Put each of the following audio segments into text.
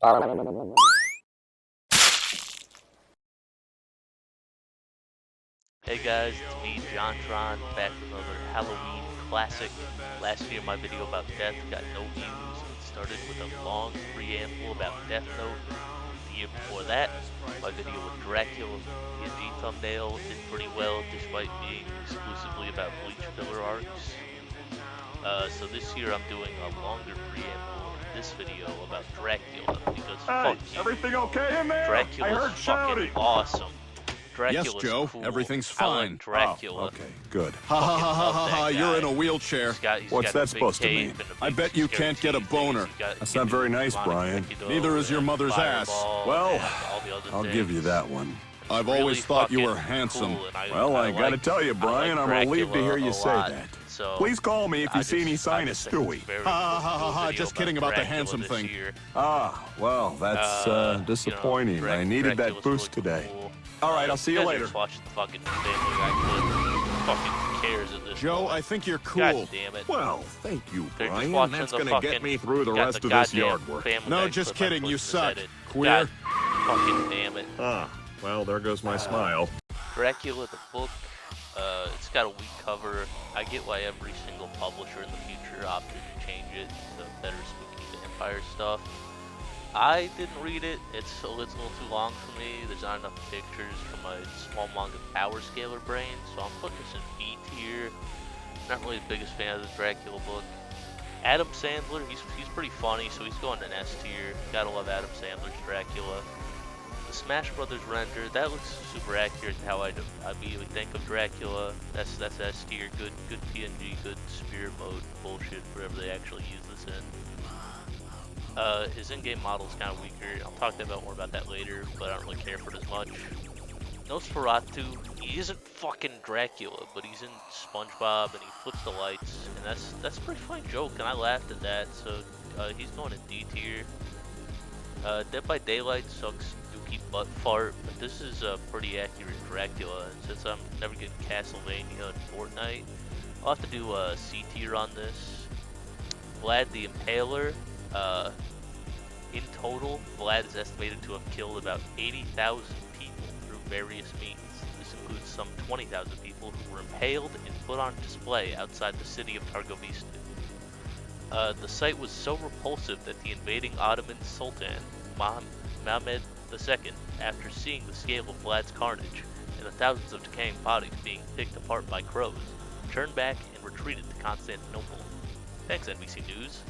Hey guys, it's me, Jontron, back with another Halloween classic. Last year my video about Death got no views. It started with a long preamble about Death Note. The year before that, my video with Dracula, PNG thumbnail, did pretty well despite being exclusively about Bleach filler arcs. So this year I'm doing a longer preamble in this video about Dracula, because fuck you. Everything okay in there? Dracula's fucking awesome. Yes, Joe. Cool. Everything's fine. Like Dracula. Oh, okay, good. Ha ha ha ha ha! You're in a wheelchair. What's that supposed to mean? I bet you can't get a boner. That's not very nice, Brian. Neither is your mother's ass. Well, I'll give you that one. I've always thought you were handsome. Well, I gotta tell you, Brian, I'm relieved to hear you say that. So Please call me if you see any sign of Stewie. Ha ha ha ha! Just kidding about the handsome thing. Ah, well, that's disappointing. I needed that boost today. All right, I'll see you later. Watching the fucking Family Guy clip. Fucking cares at this Joe, point. I think you're cool. God damn it. Well, thank you, They're just Brian. watching That's the gonna fucking, get me through the got rest the of this goddamn yard work. Family No, Guy just clip I kidding. put You to suck. edit. Queer. God fucking damn it. Ah, well, there goes my smile. Dracula the book. It's got a weak cover. I get why every single publisher in the future opted to change it to better spooky vampire stuff. I didn't read it. It's a little too long for me. There's not enough pictures for my small manga power scaler brain, so I'm putting this in B tier. Not really the biggest fan of the Dracula book. Adam Sandler, he's pretty funny, so he's going in S tier. Gotta love Adam Sandler's Dracula. The Smash Brothers render, that looks super accurate to how I immediately think of Dracula. That's S tier, good PNG, good spirit mode bullshit, whatever they actually use this in. His in-game model is kind of weaker. I'll talk more about that later, but I don't really care for it as much. Nosferatu, he isn't fucking Dracula, but he's in SpongeBob and he flips the lights, and that's a pretty funny joke, and I laughed at that, so he's going in D tier. Dead by Daylight sucks dookie butt fart, but this is a pretty accurate Dracula, and since I'm never getting Castlevania and Fortnite, I'll have to do a C tier on this. Vlad the Impaler, in total, Vlad is estimated to have killed about 80,000 people through various means. This includes some 20,000 people who were impaled and put on display outside the city of Targoviste. The sight was so repulsive that the invading Ottoman Sultan, Mehmed II, after seeing the scale of Vlad's carnage and the thousands of decaying bodies being picked apart by crows, turned back and retreated to Constantinople. Thanks, NBC News.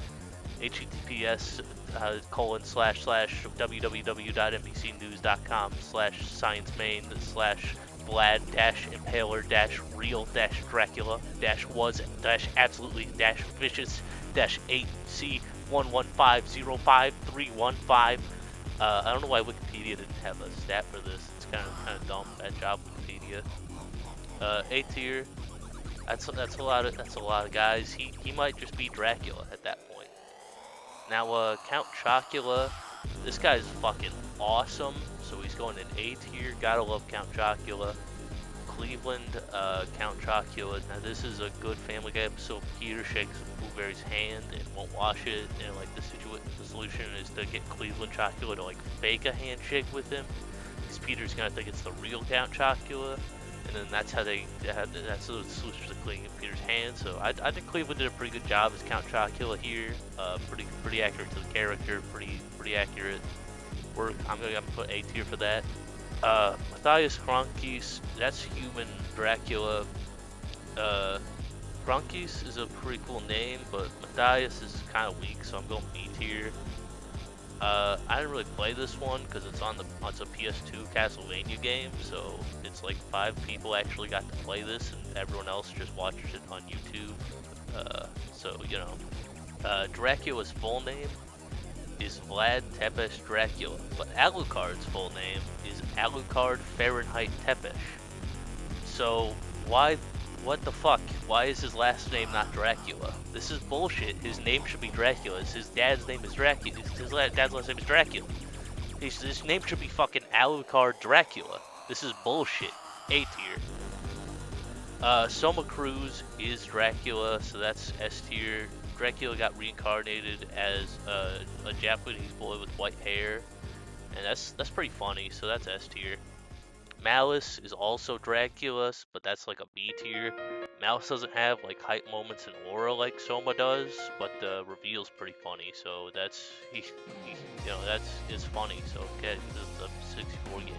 https://www.nbcnews.com/Vlad-Impaler-was-AC11505315. I don't know why Wikipedia didn't have a stat for this. It's kind of dumb. Bad job, Wikipedia. A tier. That's a lot of guys. He might just be Dracula at that point. Now Count Chocula, this guy's fucking awesome. So he's going in A tier. Gotta love Count Chocula. Cleveland, Count Chocula. Now this is a good Family Guy episode. Peter shakes Blueberry's hand and won't wash it, and like the solution is to get Cleveland Chocula to like fake a handshake with him, because Peter's gonna think it's the real Count Chocula. And then that's the solution to cleaning Peter's hand. So I think Cleveland did a pretty good job as Count Chocula here. Pretty accurate to the character. Pretty accurate work. I'm gonna put A tier for that. Matthias Chroncicles, that's human Dracula. Chroncicles is a pretty cool name, but Matthias is kind of weak, so I'm going B tier. I didn't really play this one because it's a PS2 Castlevania game, so it's like 5 people actually got to play this, and everyone else just watched it on YouTube. So you know, Dracula's full name is Vlad Tepes Dracula, but Alucard's full name is Alucard Fahrenheit Tepes. So what the fuck? Why is his last name not Dracula? This is bullshit. His name should be Dracula. His dad's name is Dracula. His dad's last name is Dracula. His name should be fucking Alucard Dracula. This is bullshit. A tier. Soma Cruz is Dracula, so that's S tier. Dracula got reincarnated as a Japanese boy with white hair, and that's pretty funny. So that's S tier. Malice is also Dracula, but that's like a B tier. Malice doesn't have like hype moments and aura like Soma does, but the reveal's pretty funny. So that's it's funny. So okay, this is a 64 game.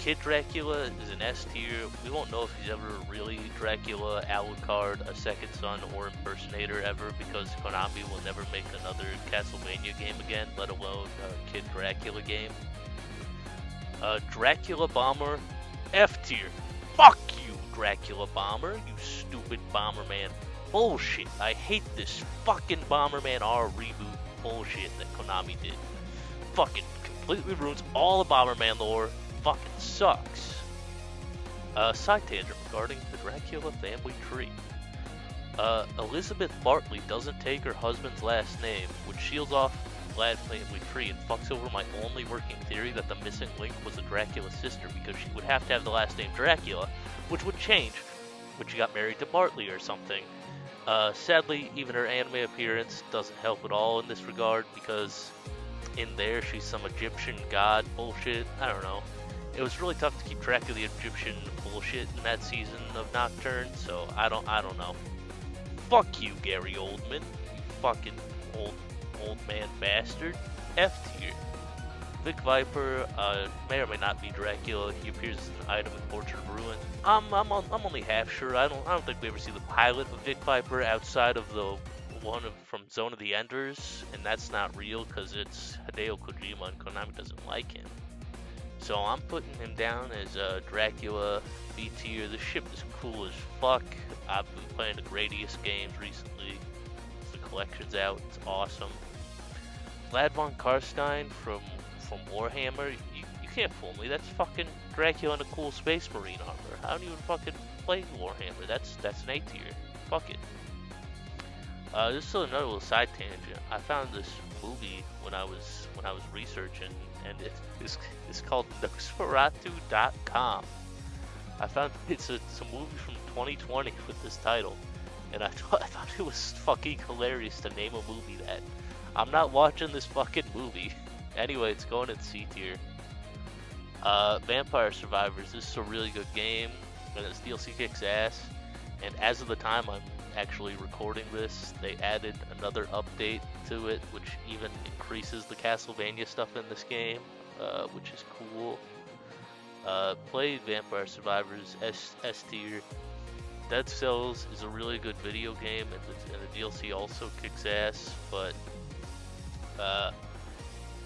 Chud Dracula is an S tier. We won't know if he's ever really Dracula, Alucard, a second son, or impersonator ever, because Konami will never make another Castlevania game again, let alone a Chud Dracula game. Dracula Bomber, F tier. Fuck you, Dracula Bomber, you stupid Bomberman. Bullshit. I hate this fucking Bomberman R reboot bullshit that Konami did. Fucking completely ruins all the Bomberman lore. Fucking sucks. Side tangent regarding the Dracula family tree. Elizabeth Bartley doesn't take her husband's last name, which shields off Vlad family tree and fucks over my only working theory that the missing link was a Dracula sister, because she would have to have the last name Dracula, which would change when she got married to Bartley or something. Sadly, even her anime appearance doesn't help at all in this regard, because in there she's some Egyptian god bullshit. I don't know. It was really tough to keep track of the Egyptian bullshit in that season of Nocturne, so I don't know. Fuck you, Gary Oldman, you fucking old man bastard. F tier. Vic Viper may or may not be Dracula. He appears as an item in Portrait of Ruin. I'm only half sure. I don't think we ever see the pilot of Vic Viper outside of the one from Zone of the Enders, and that's not real because it's Hideo Kojima and Konami doesn't like him. So I'm putting him down as Dracula B tier. The ship is cool as fuck. I've been playing the Gradius games recently. The collection's out. It's awesome. Vlad von Karstein from Warhammer. You can't fool me. That's fucking Dracula in a cool Space Marine armor. I don't even fucking play Warhammer. That's an A tier. Fuck it. This is another little side tangent. I found this movie when I was researching, and it's called Nosferatu.com. I found it's a movie from 2020 with this title, and I thought it was fucking hilarious to name a movie that. I'm not watching this fucking movie. Anyway, it's going in C tier. Vampire Survivors. This is a really good game, and this DLC kicks ass. And as of the time I'm actually recording this, they added another update to it, which even increases the Castlevania stuff in this game, which is cool. Play Vampire Survivors, S tier. Dead Cells is a really good video game, and the DLC also kicks ass, but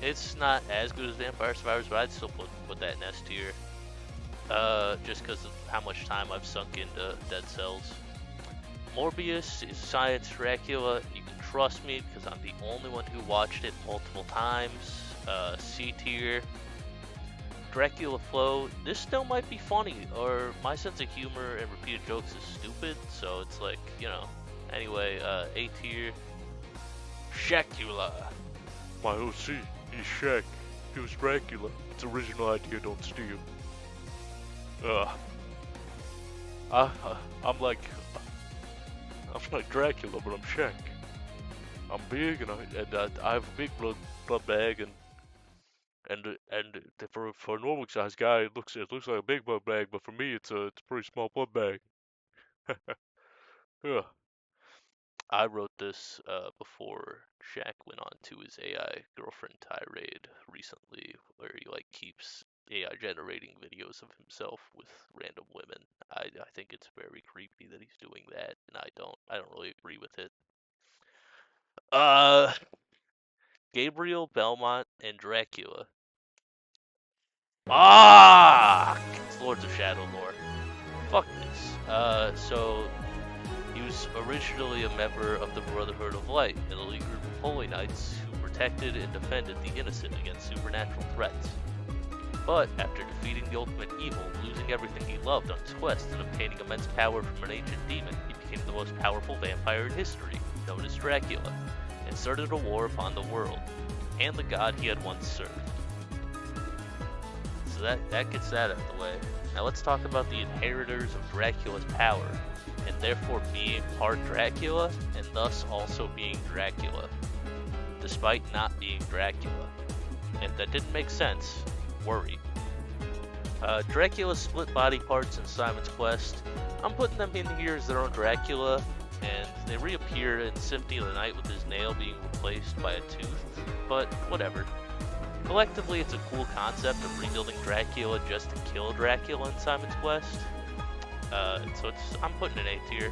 it's not as good as Vampire Survivors, but I'd still put that in S tier, just because of how much time I've sunk into Dead Cells. Morbius is Science Dracula. You can trust me because I'm the only one who watched it multiple times. C tier. Dracula Flow. This still might be funny, or my sense of humor and repeated jokes is stupid, so it's like, Anyway, A tier. Shacula. My OC, he's Shaq. He was Dracula. It's original idea, don't steal. I'm like Dracula, but I'm Shaq. I'm big, and I have a big blood bag, and for a normal sized guy, it looks like a big blood bag, but for me, it's a pretty small blood bag. Yeah. I wrote this before Shaq went on to his AI girlfriend tirade recently, where he keeps AI generating videos of himself with random women. I think it's very creepy that he's doing that, and I don't really agree with it. Gabriel, Belmont, and Dracula. It's Lords of Shadow lore. Fuck this. So he was originally a member of the Brotherhood of Light, an elite group of holy knights who protected and defended the innocent against supernatural threats. But after defeating the ultimate evil, losing everything he loved on his quest, and obtaining immense power from an ancient demon, he became the most powerful vampire in history, known as Dracula, and started a war upon the world, and the god he had once served. So that gets that out of the way. Now let's talk about the inheritors of Dracula's power, and therefore being part Dracula, and thus also being Dracula, despite not being Dracula. And that didn't make sense. Worry. Dracula's split body parts in Simon's Quest. I'm putting them in here as their own Dracula, and they reappear in Symphony of the Night with his nail being replaced by a tooth, but whatever. Collectively, it's a cool concept of rebuilding Dracula just to kill Dracula in Simon's Quest. So I'm putting an A tier.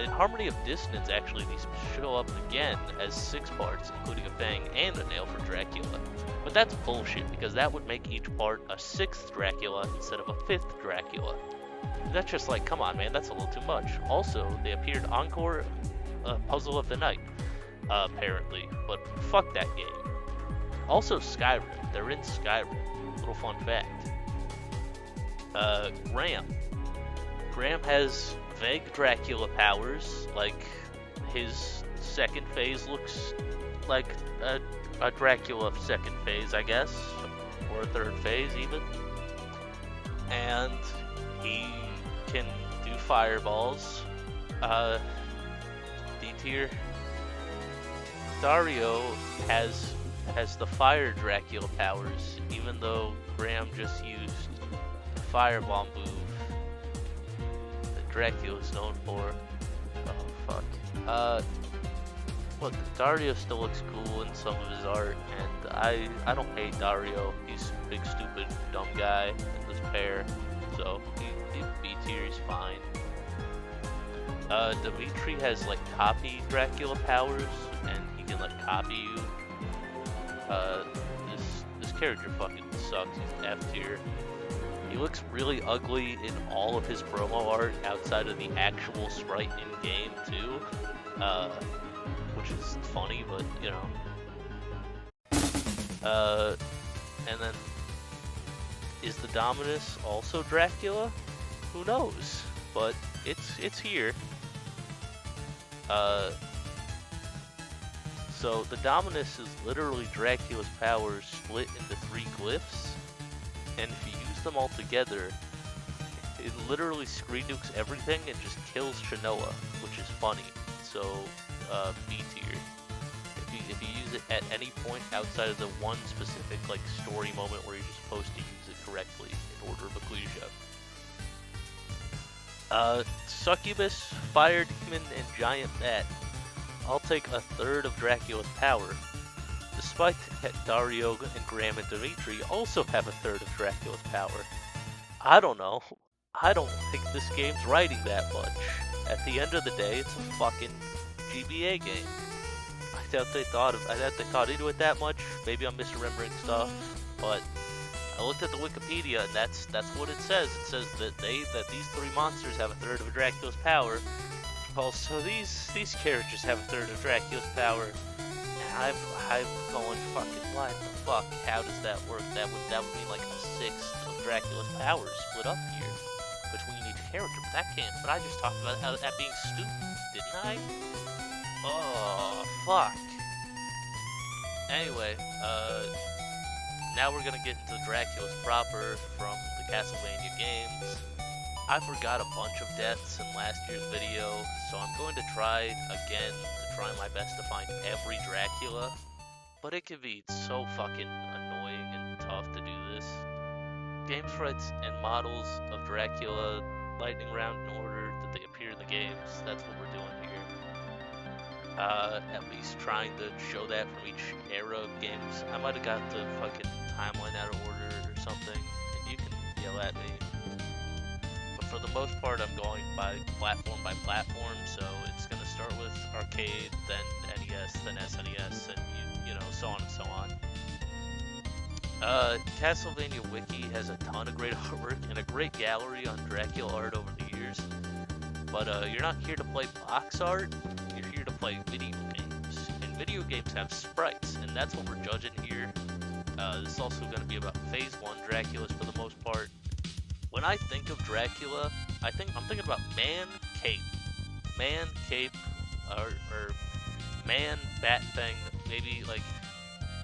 In Harmony of Dissonance, actually, these show up again as 6 parts, including a fang and a nail for Dracula. But that's bullshit, because that would make each part a 6th Dracula instead of a 5th Dracula. That's just like, come on, man, that's a little too much. Also, they appeared Encore Puzzle of the Night, apparently, but fuck that game. Also, Skyrim. They're in Skyrim. Little fun fact. Graham. Graham has vague Dracula powers, like his second phase looks like a Dracula second phase, I guess, or a third phase even. And he can do fireballs. D tier. Dario has the fire Dracula powers, even though Graham just used the fireball move that Dracula is known for. Oh fuck. Look, Dario still looks cool in some of his art, and I don't hate Dario. He's a big, stupid, dumb guy in this pair, so he's B tier, he's fine. Dimitri has like copy Dracula powers, and he can like copy you. This character fucking sucks. He's F tier. He looks really ugly in all of his promo art outside of the actual sprite in game too, which is funny, but you know. And then is the Dominus also Dracula? Who knows? But it's here. So the Dominus is literally Dracula's powers split into 3 glyphs, and if you use them all together, it literally screen nukes everything and just kills Shinoa, which is funny. So B tier. If you use it at any point outside of the one specific like story moment where you're just supposed to use it correctly in order of Ecclesia. Succubus, Fire Demon, and Giant Bat. I'll take a third of Dracula's power. Despite that Dario and Graham and Dimitri also have a third of Dracula's power. I don't know. I don't think this game's writing that much. At the end of the day, it's a fucking GBA game. I doubt they thought into it that much. Maybe I'm misremembering stuff, but I looked at the Wikipedia, and that's what it says. It says that these 3 monsters have a third of Dracula's power. Also, these characters have a third of Dracula's power. And I'm going fucking what the fuck? How does that work? That would mean like a 1/6 of Dracula's powers split up here between each character. But I just talked about that being stupid, didn't I? Oh fuck. Anyway, now we're gonna get into Dracula's proper from the Castlevania games. I forgot a bunch of deaths in last year's video, so I'm going to try again to try my best to find every Dracula, but it can be so fucking annoying and tough to do this. Game sprites and models of Dracula, lightning round in order that they appear in the games, that's what we're doing here. At least trying to show that from each era of games. I might have got the fucking timeline out of order or something, and you can yell at me. But for the most part, I'm going by platform, so it's gonna start with arcade, then NES, then SNES, and you know, so on and so on. Castlevania Wiki has a ton of great artwork and a great gallery on Dracula art over the years. But you're not here to play box art, you're here to play video games. And video games have sprites, and that's what we're judging here. This is also going to be about Phase 1 Draculas for the most part. When I think of Dracula, I'm thinking about man, cape, or man, bat thing. Maybe like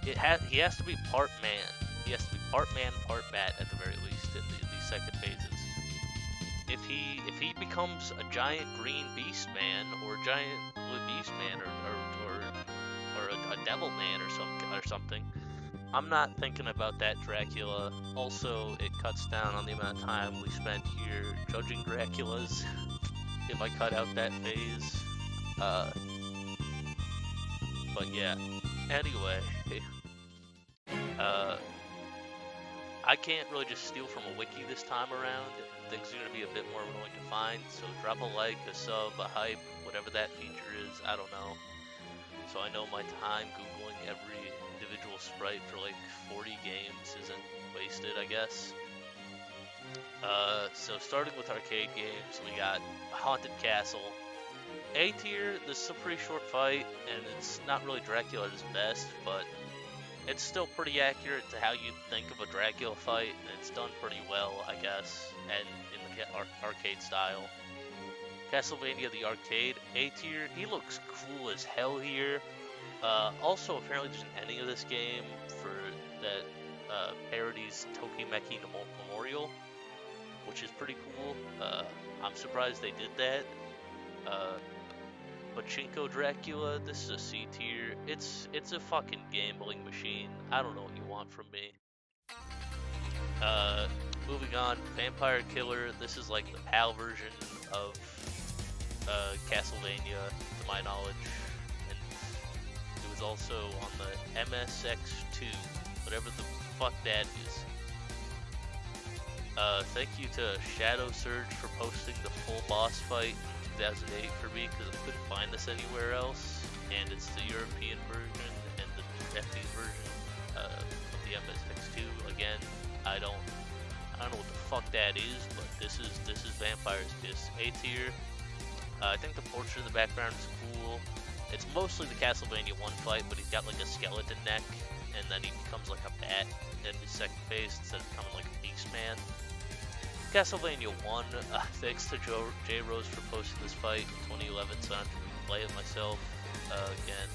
he has to be part man. He has to be part man, part bat at the very least in these second phases. if he becomes a giant green beast man or a giant blue beast man or a devil man or something, I'm not thinking about that Dracula. Also, it cuts down on the amount of time we spent here judging Draculas if I cut out that phase. But yeah. Anyway, I can't really just steal from a wiki this time around. Things are going to be a bit more willing to find, so drop a like, a sub, a hype, whatever that feature is, I don't know. So I know my time Googling every individual sprite for like 40 games isn't wasted, I guess. So starting with arcade games, we got Haunted Castle. A tier, this is a pretty short fight, and it's not really Dracula at his best, but it's still pretty accurate to how you'd think of a Dracula fight, and it's done pretty well, I guess, and in the arcade style. Castlevania the Arcade, A tier, he looks cool as hell here. Also, apparently there's an ending of this game for that parodies Tokimeki Memorial, which is pretty cool. I'm surprised they did that. Chud Dracula, this is a C tier. It's a fucking gambling machine. I don't know what you want from me. Moving on, Vampire Killer. This is like the PAL version of Castlevania, to my knowledge, and it was also on the MSX2, whatever the fuck that is. Thank you to Shadow Surge for posting the full boss fight in 2008 for me, because I couldn't find this anywhere else, and it's the European version and the Japanese version of the MSX2. Again, I don't know what the fuck that is, but this is Vampire's Kiss, A tier. I think the portrait in the background is cool. It's mostly the Castlevania 1 fight, but he's got like a skeleton neck, and then he becomes like a bat in his second phase instead of becoming like a beast man. Castlevania 1, thanks to J Rose for posting this fight in 2011, so I don't have to replay it myself. Again,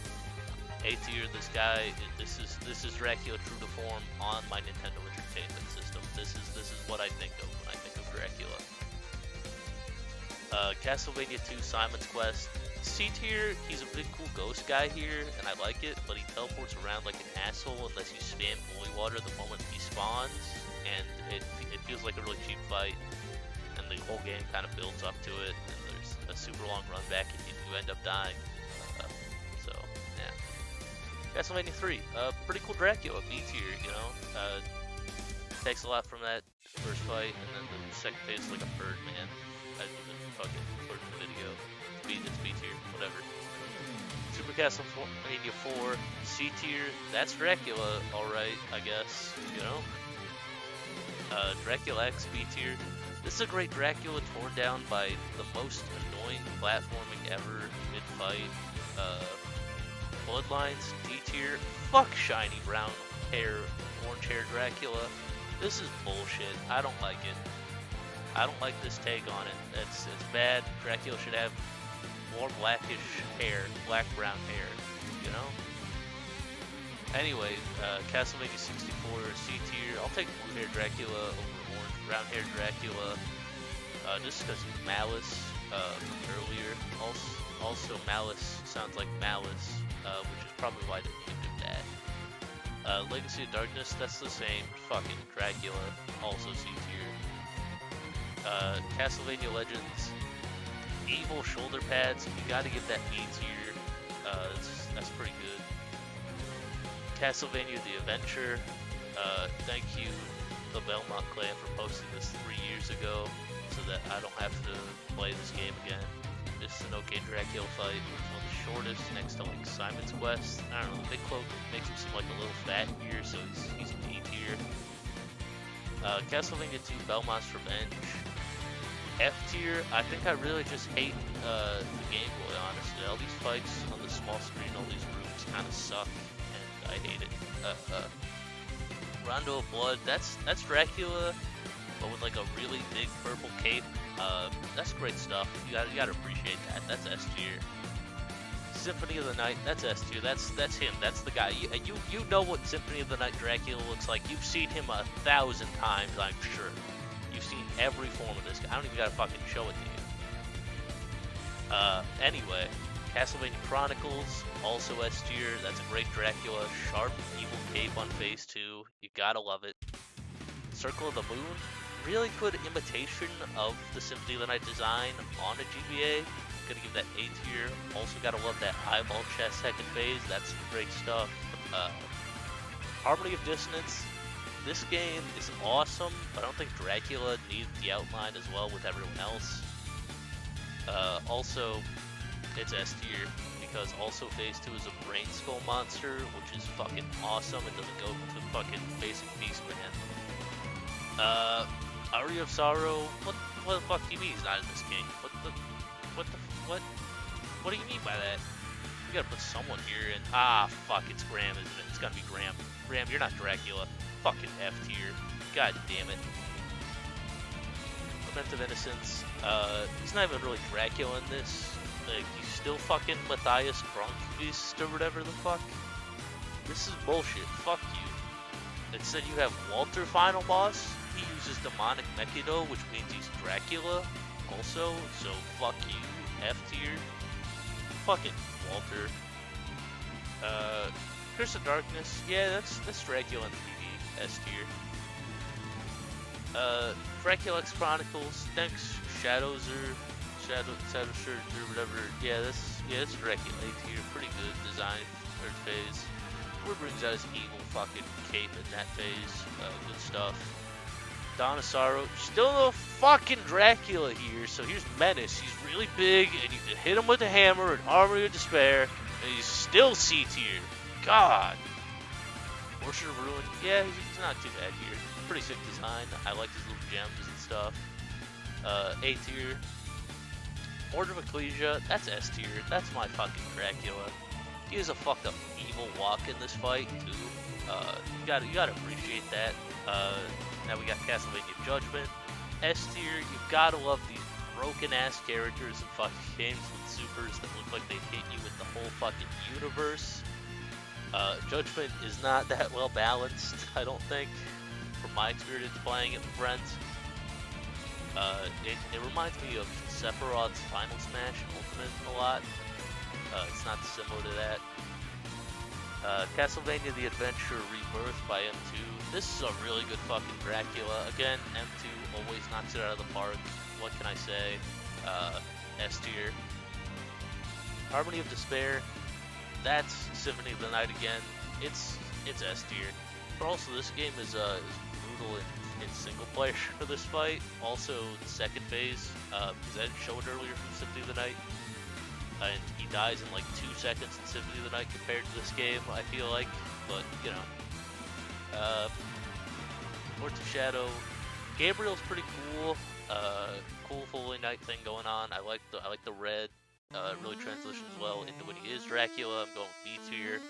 A tier, this guy, this is Dracula true to form on my Nintendo Entertainment System. This is what I think of when I think of Dracula. Castlevania 2 Simon's Quest. C tier, he's a big cool ghost guy here, and I like it, but he teleports around like an asshole unless you spam holy water the moment he spawns, and it feels like a really cheap fight, and the whole game kind of builds up to it, and there's a super long run back and you end up dying. So, yeah. Castlevania 3, pretty cool Dracula, B tier, you know? Takes a lot from that first fight, and then the second phase is like a bird man. I didn't even fucking put in the video. It's B tier, whatever. Super Castlevania 4, C tier, that's Dracula, alright, I guess, you know? Dracula X, B tier. This is a great Dracula torn down by the most annoying platforming ever mid-fight. Bloodlines, D tier. Fuck shiny brown hair, orange hair Dracula. This is bullshit. I don't like it. I don't like this take on it. It's bad. Dracula should have more blackish hair, black-brown hair, you know? Anyway, Castlevania 64, C tier. I'll take blue hair Dracula over orange brown hair Dracula, just because Malice from earlier. Also, Malice sounds like Malice, which is probably why they named him that. Legacy of Darkness, that's the same. Fucking Dracula, also C tier. Castlevania Legends, evil shoulder pads. You gotta give that B tier. That's pretty good. Castlevania The Adventure. Thank you, the Belmont clan, for posting this 3 years ago, so that I don't have to play this game again. This is an okay Dracula fight. It's one of the shortest, next to like Simon's Quest. I don't know, the big cloak makes him seem like a little fat here, so he's an E tier. Castlevania 2 Belmont's Revenge. F tier, I think I really just hate the Game Boy, honestly. All these fights on the small screen, all these rooms kind of suck, and I hate it. Rondo of Blood, that's Dracula, but with like a really big purple cape. That's great stuff. You gotta appreciate that. That's S tier. Symphony of the Night, that's S tier. That's him. That's the guy. You know what Symphony of the Night Dracula looks like. You've seen him 1,000 times, I'm sure. You've you've seen every form of this guy. I don't even gotta fucking show it to you. Anyway, Castlevania Chronicles, also S tier. That's a great Dracula, sharp, evil cape on phase 2. You gotta love it. Circle of the Moon, really good imitation of the Symphony of the Night design on a GBA. Gonna give that A tier. Also gotta love that eyeball chest second phase. That's great stuff. Harmony of Dissonance. This game is awesome, but I don't think Dracula needs the outline as well with everyone else. Also, it's S tier because also phase 2 is a brain skull monster, which is fucking awesome. It doesn't go to fucking basic beast man. Aria of Sorrow. What the fuck do you mean he's not in this game? What do you mean by that? We gotta put someone here, and fuck, it's Graham, isn't it? It's gotta be Graham. Graham, you're not Dracula. Fucking F tier. God damn it. Lament of Innocence. He's not even really Dracula in this. Like, he's still fucking Matthias Kronkvist or whatever the fuck. This is bullshit. Fuck you. Instead, you have Walter final boss. He uses demonic Mechido, which means he's Dracula also. So fuck you. F tier. Fucking Walter. Curse of Darkness. Yeah, that's Dracula in the TV. S tier. Dracula X Chronicles. Thanks, Shadow Shirt or whatever. Yeah, that's Dracula A tier. Pretty good design. Third phase. Where brings out his evil fucking cape in that phase. Good stuff. Dawn of Sorrow. Still no fucking Dracula here. So here's Menace. He's really big, and you can hit him with a hammer and Harmony of Despair, and he's still C tier. God. Orchard of Ruin. Yeah, he's not too bad here. Pretty sick design. I like his little gems and stuff. A tier. Order of Ecclesia. That's S tier. That's my fucking Dracula. He has a fucked up evil walk in this fight too. You gotta appreciate that. Now we got Castlevania Judgment. S tier. You gotta love these broken ass characters in fucking games with supers that look like they hit you with the whole fucking universe. Judgment is not that well balanced, I don't think, from my experience playing it with friends. It reminds me of Sephiroth's Final Smash Ultimate a lot. It's not dissimilar to that. Castlevania The Adventure Rebirth by M2. This is a really good fucking Dracula. Again, M2 always knocks it out of the park. What can I say? S tier. Harmony of Despair. That's Symphony of the Night again. It's S tier. But also, this game is brutal in single player for this fight. Also, the second phase, because I didn't show it earlier from Symphony of the Night. And he dies in like 2 seconds in Symphony of the Night compared to this game, I feel like. But, you know. Lords of Shadow. Gabriel's pretty cool. Cool Holy Night thing going on. I like the red. It really transitions well into when he is Dracula. I'm going with B tier.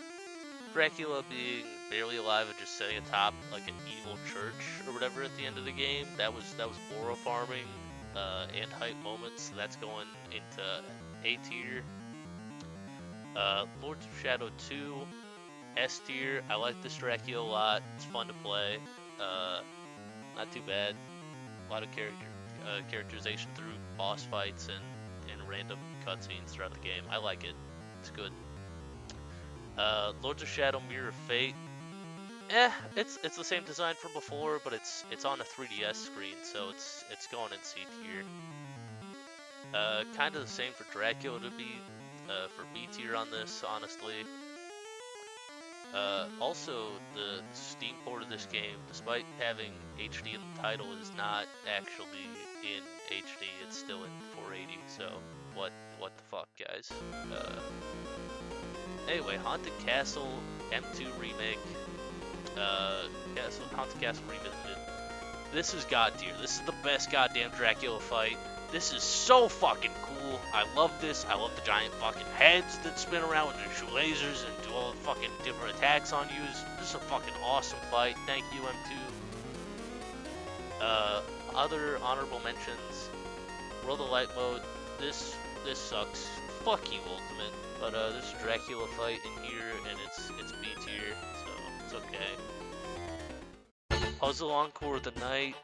Dracula being barely alive and just sitting atop like an evil church or whatever at the end of the game. That was aura farming and hype moments. So that's going into A tier. Lords of Shadow 2, S tier. I like this Dracula a lot. It's fun to play. Not too bad. A lot of characterization through boss fights and random cutscenes throughout the game. I like it. It's good. Lords of Shadow Mirror of Fate. It's the same design from before, but it's on a 3DS screen, so it's going in C tier. Kind of the same for Dracula to be for B tier on this, honestly. Also, the Steam port of this game, despite having HD in the title, is not actually in HD. It's still in 480. So what the fuck, guys? Anyway, Haunted Castle M2 remake. Haunted Castle Revisited. This is god tier. This is the best goddamn Dracula fight. This is so fucking cool. I love this. I love the giant fucking heads that spin around with their shoe lasers and do all the fucking different attacks on you. This is a fucking awesome fight. Thank you, M2. Other honorable mentions. World of Light mode. This sucks. Fuck you, Ultimate. But there's a Dracula fight in here, and it's B tier, so it's okay. Puzzle Encore of the Night.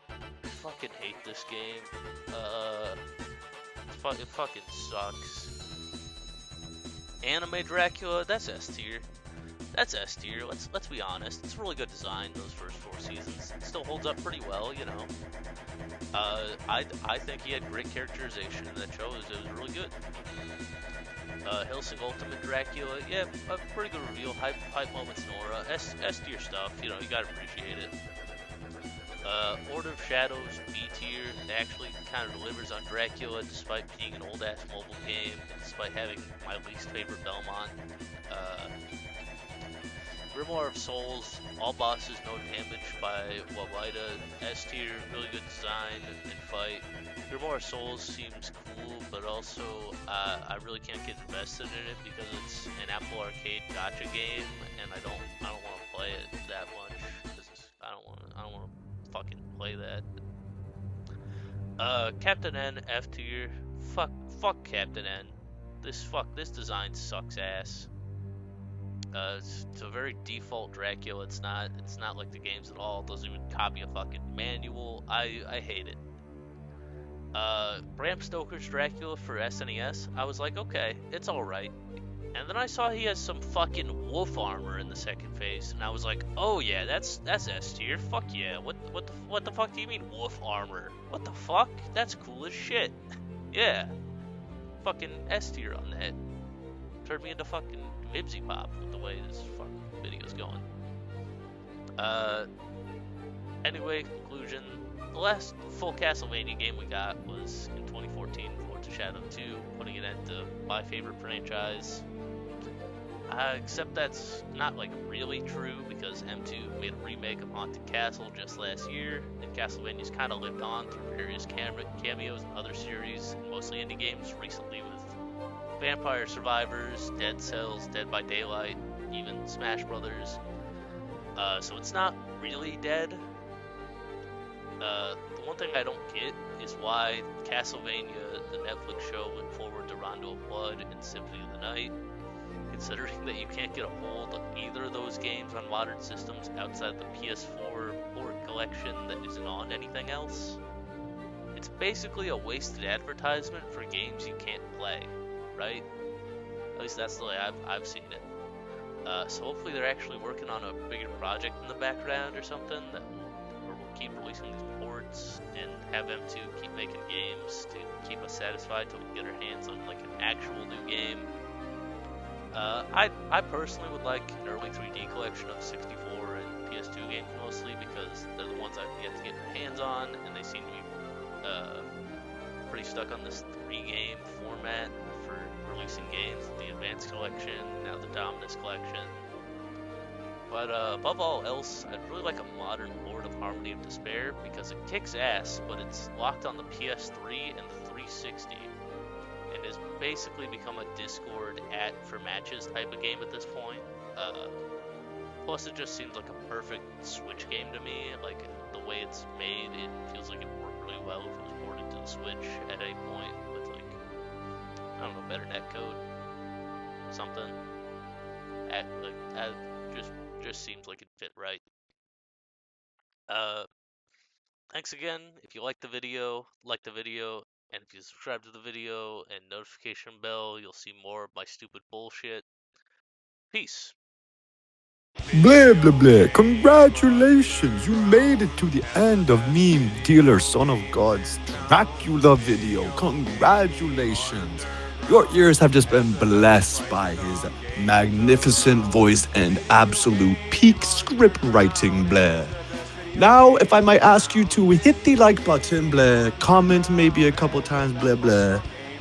fucking hate this game. It fucking sucks. Anime Dracula, that's S tier. That's S tier. Let's be honest. It's really good design. Those first 4 seasons it still holds up pretty well, you know. I think he had great characterization in that show. It was really good. Helsing Ultimate Dracula, yeah, a pretty good reveal. Hype moments in aura. S tier stuff. You know, you gotta appreciate it. Order of Shadows, B tier, actually kind of delivers on Dracula despite being an old ass mobile game, and despite having my least favorite Belmont. Grimoire of Souls, all bosses no damage by Wawaida, S tier, really good design and fight. Grimoire of Souls seems cool, but also I really can't get invested in it because it's an Apple Arcade gacha game, and I don't want to play it that much because I don't want to fucking play that. Captain N, F tier. Fuck Captain N. This design sucks ass. It's a very default Dracula. It's not like the games at all. It doesn't even copy a fucking manual. I hate it. Bram Stoker's Dracula for SNES. I was like, okay, it's alright. And then I saw he has some fucking wolf armor in the second phase, and I was like, oh yeah, that's S tier. Fuck yeah. What the fuck do you mean wolf armor? What the fuck? That's cool as shit. Yeah. Fucking S tier on that. Turned me into fucking Vibsy Pop with the way this fucking video's going. Anyway, conclusion. The last full Castlevania game we got was in 2014, Forza Shadow 2, putting an end to my favorite franchise. Except that's not like really true because M2 made a remake of Haunted Castle just last year, and Castlevania's kind of lived on through various cameos in other series, mostly indie games recently with Vampire Survivors, Dead Cells, Dead by Daylight, even Smash Brothers. So it's not really dead. The one thing I don't get is why Castlevania, the Netflix show, went forward to Rondo of Blood and Symphony of the Night, considering that you can't get a hold of either of those games on modern systems outside the PS4 board collection that isn't on anything else. It's basically a wasted advertisement for games you can't play, right? At least that's the way I've seen it. So hopefully they're actually working on a bigger project in the background or something that will keep releasing these ports and have M2 keep making games to keep us satisfied till we get our hands on like an actual new game. I personally would like an early 3D collection of 64 and PS2 games mostly because they're the ones I've yet to get my hands on, and they seem to be pretty stuck on this 3-game format for releasing games, the Advanced Collection, now the Dominus Collection. But above all else, I'd really like a modern Lord of Harmony of Despair because it kicks ass, but it's locked on the PS3 and the 360. And has basically become a Discord for matches type of game at this point. Plus, it just seems like a perfect Switch game to me. Like, the way it's made, it feels like it would work really well if it was ported to the Switch at any point with, like, I don't know, better netcode, something. Just seems like it'd fit right. Thanks again. If you like the video, and if you subscribe to the video and notification bell, you'll see more of my stupid bullshit. Peace. Blah blah blah. Congratulations, you made it to the end of Meme Dealer Son of God's Dracula video. Congratulations. Your ears have just been blessed by his magnificent voice and absolute peak script writing, blah. Now, if I might ask you to hit the like button, blah, comment maybe a couple times, blah, blah,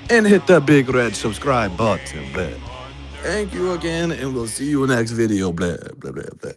and hit that big red subscribe button, blah. Thank you again, and we'll see you next video, blah, blah, blah, blah.